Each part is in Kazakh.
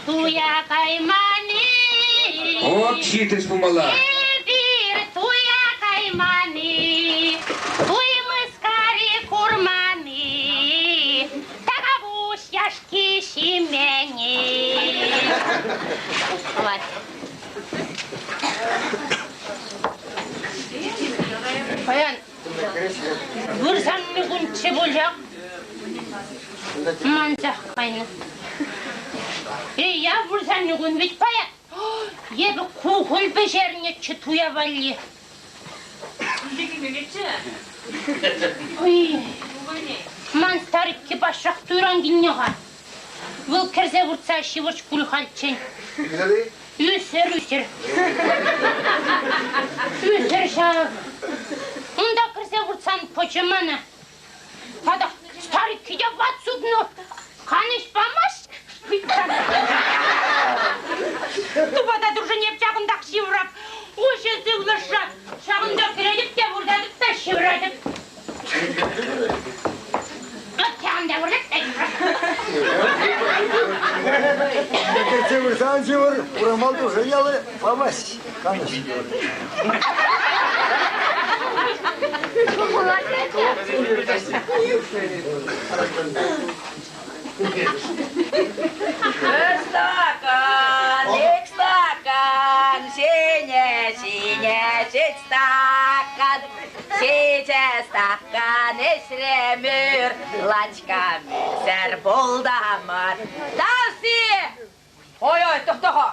туя каймани. О, хитрый спумала. Эбир туя каймани. Туймыз кари курмани. Тагабуш яшки шимени. Вот. Баян, вырсанны күнче болжақ. Мансақ қайны. Я вырсанны күн бит баян. Ебі кухол бешеріне чытуя валли. Ой, манстарикке башрақ туйран гиннеға. Бұл кірзе вұртса шивырш күл халчен. Үсір. Үсір шағы. Онда кірсе вұртсан почемана. Тада старикке де ватсудну. Қаныш бамаш. Тупада дружынеп жағындақ шивырап. Ошы зығлыша. Шағында кіредіп де вұрдадып та шивырадып. Оттағында вұрдап да шивырап. Цевр, сам цевр, урамал дружынялы, бамаш. Қаныш. Стакан, сине, стакан, сине стакан, esремір, лачками сәр болдамар. Тауси! Ой, тоқтаға,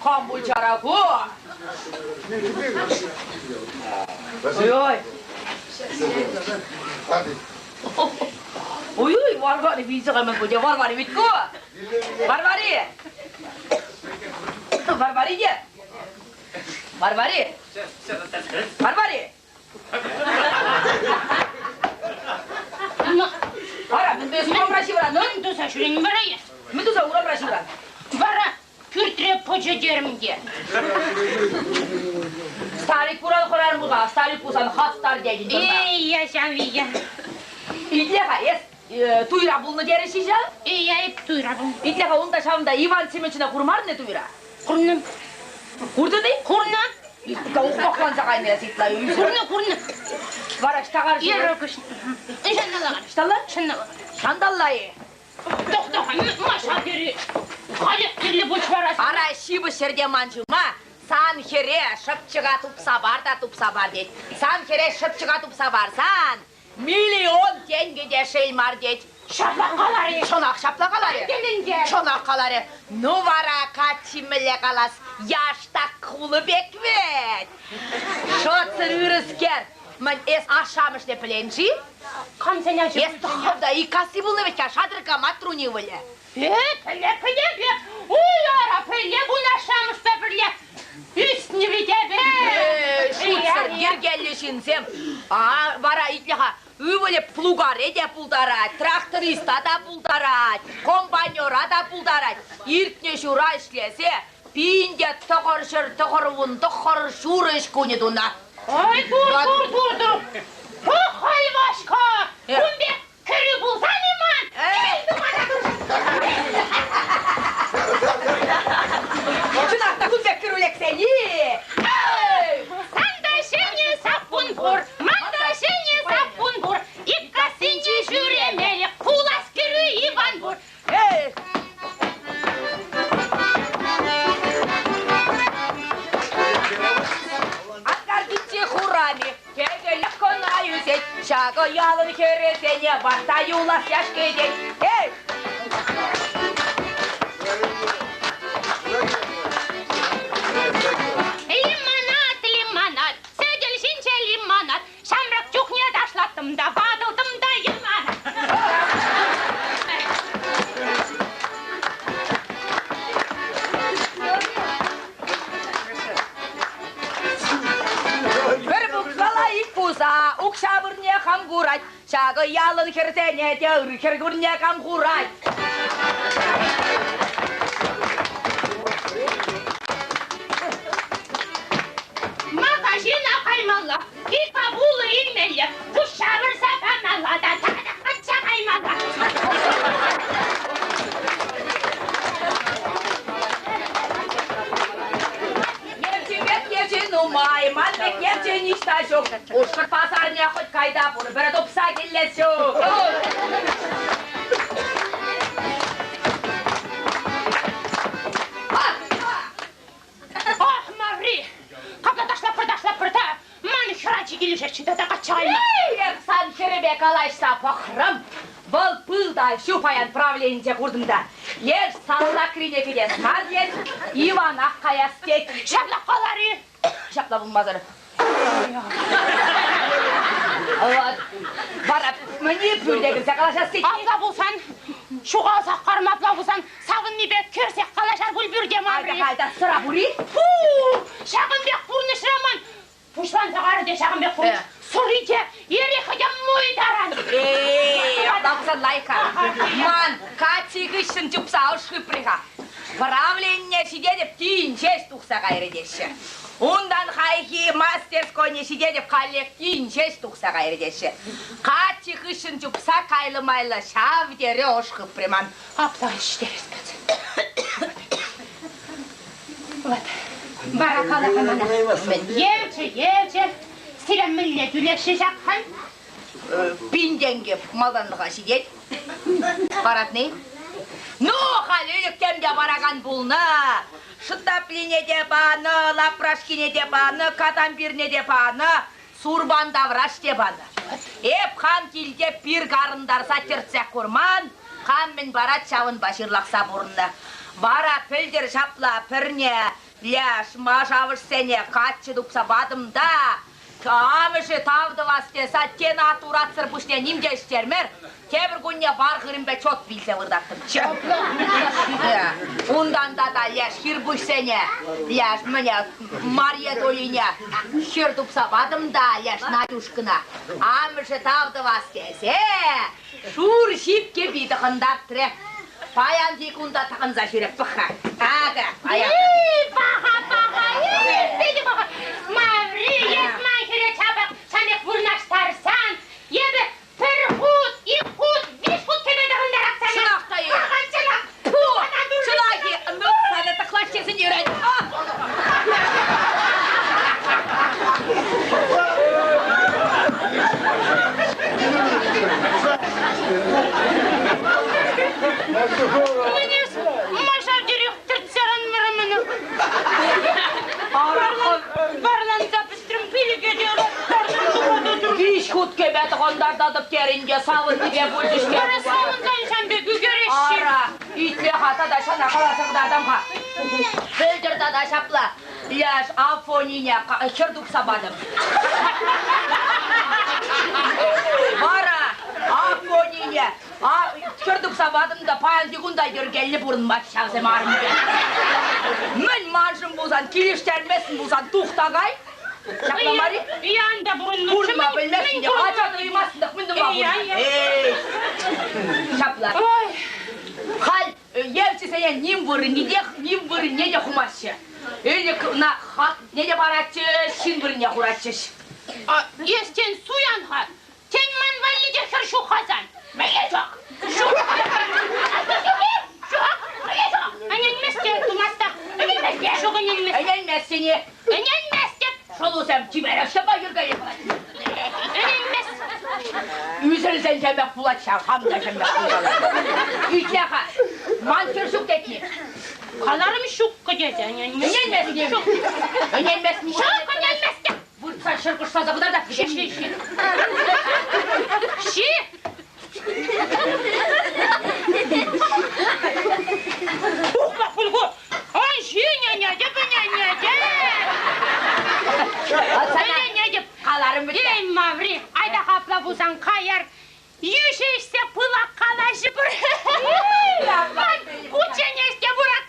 қан бұл жарағу. Ой, варвари бейсіғамен көде, варвари біткі. Варвари! Варвари де! Варвари! Варвари! Ара, мүндіз ұрамрашы бұран, Мүндіз ашырын барайы. Мүндіз ұрамрашы бұран. Бара, күртіреп көже жерімде. Старик бұран құрар мұға, старик бұсан хаттар деген тұрда. Яшан вия. Итлеға, туйра бұлны дереші жа? Еп туйра бұл. Итлеға, онда шамында Иван Семечіне құрмарыны туйра? Құрным. Құрды дей? Құрным. Оқпақланса қайны әсейтла. Құрным. Барак, штағар жи. Ерокышын. Шандалаған. Шталла? Шандалаған. Шандаллайы. Тоқтаға, маша дері. Қалек керлі бұлш барасың. Ара, шибі шерде манжума. Сан хере шыпчыға тупса бар да тупса бар дейді. Сан хере шыпчыға тупса барсан, миллион теңгеде шейлмар дейді. Шаплақалары. Шонақ шаплақалары. Келінге. Шонақалары. Ну вара катимілі қалас. Яштақ құлы беквет. Шоцыр үріскер. Мен ес ашамыш деп біленші? Қам сен әші Ес тұхылда икасы бұлны бетке шадырға матруни вілі. Піле. Ой, ара, піле, бұн ашамыш бәбірле. Үстіне бітебе. Шуцыр ергелішінсем. Вара итліға. Үвілі плугаре де пулдарад, тракториста да пулдарад, комбайнера да пулдарад. Иртне шура ішлесе, пинде тұғырвын тұғыр шуры ішкөне дуна. Ой, тур. Тұқай башқа. Күнбе кірі бұлсан иман. Шынақта күнбе кірілек сені. Санда шене сапун бұр, манда шене сапун бұр. Иккасынчы жүремелі, құлас кірі Иван бұр. Ангар бітте хурами, кегелі қонаю сет, шағы ялын кересене, барта юлас яшкеден. Лимонад, сәделшінче лимонад. Шамрак чухне дашлаттым да, бадылдым да лимонад. Бір бұқсала икпуса, ұқшабырне қам құрайт, шағы ялын керсене, деуір кергірне қам құрайт. Магазина қаймалла, и кабулы илмелі, құш шабыр сапанала да, тағда қатша қаймалла. жоқ. Ошқыр пасарына хоть қайда бұны, бірі топса келес жоқ. Ах, Маври, когда дошла, маны херачи келешекші, да қачайма. Сан Херебек алайса пақырым. Бұл пылдай шупаян правлениеде құрдымда. Еш салла кринекеде сазет, Иван аққая стек. Шапла қалары. Шапла бұлмазыр. Барап, мені пүлдегілсе қалаша стек. Абла болсан, шуға саққарым абла болсан, сағын небек көрсек қалашар бұл бүрге Маври. Қайда сұра бұри? Шағынбек бұрны шыраман. Пұшлан сағары де Шағынбек бұрны. Сұрыйте, ерекеде мұйдаран. Абдалсан лайка. Ман, катсигі шын жүпса ұшқып приға. Правление сидедіп түйін шеш тұқса қайрыдеші. Ондан қайхи мастерскойне сидедіп қалек түйін шеш тұқса қайрыдеші. Катсигі шын жүпса қайлы-майлы шав дере ұшқып приман. Апта іштерес көзі. Вот. Барақалы қамана. Елчі. Сирен мүліне дүлекші жаққан. Пинденге малданлыға сидет. Баратны? Ну, қалеліктен де бараған бұлны. Шытаплене де баны, лапрашкине де баны, катамбирне де баны, сурбанда враш де баны. Еп хан келде пір қарындарса терцек көрман, хан мен барат шауын башырлақса бұрынды. Бара пілдер шапла пірне, ляш мажавыш сене қатшы дұпса бадымда. Амышы тавды вастеса, тен атурат сырпышне немде іштермер, кебір күнне бар ғырымбе чот білсе вырдаттым. Ондан да ляш хирбышсене, ляш мне Мария Долине хир дұпса бадымда, ляш Надюшкына. Амышы тавды вастесе, шур шипке биді қындап тіреп. Паян декунда тағынза жүріп бұққа. Ағы, паян. Баға, ебеді баға. Маври, есмай хире чабақ, санек бұрнаштарсан. Ебі, бір худ, ик худ, беш худ кемедіғындар ақсана. Шынақта ей. Аған шынақ. Шынақ ей, мүк сәлетті қылашчесін үйрен. Менес, Маша директор царан мұрымыны. Барлан запыстырым пиліге де Киш худ кебет ғондардадып керінге савын неге бөлдішке. Бәрі сауындан шәмбе күгерешші. Ара, итле хата да шана қаласыңда адамға. Білдірді да шапла. Ляш Афонине кірдік сабадым. Ара, Афонине кірдік сабадым да паян дегунда ергелі бұрын матшағызым арымды. Мен маншым бұлзан, келештермесін бұлзан тұқтағай. Шапла Мари? Янда бұрын Бұрынма білмесін де, ачады ұймасындық мүндім ба бұрын. Шапла. Хал, евчі сәйен нем бұрын, неде құмасшы. Өйлі неде баратшы, шын бұрын не құратшыш. Естен суянға, тен мен вәліде хір шу қазан. Мәйе жоқ. Жоқ. Әненместе, тұмаста. Әненместе. Әненместе. Шолусам тимәрек шаба жүргәлі болады. Әненмес. Үзірілсен жәмек болады шау, хамда жәмек болады. Үйтляға, манкер шук дәтіне. Қаларым шук көдеді, әненмес. Өненмесін. Шук әненместе. Бұртса шырқыш сазы бұдар да Ши. Ши. Ух, бақылғы. Ой, ши, не-не-деп. Қаларым бітті. Ей, Маври, айда қапла бұлсан қайар. Юшешсе пылақ қалашы бұр. Күтченесте бұрақ.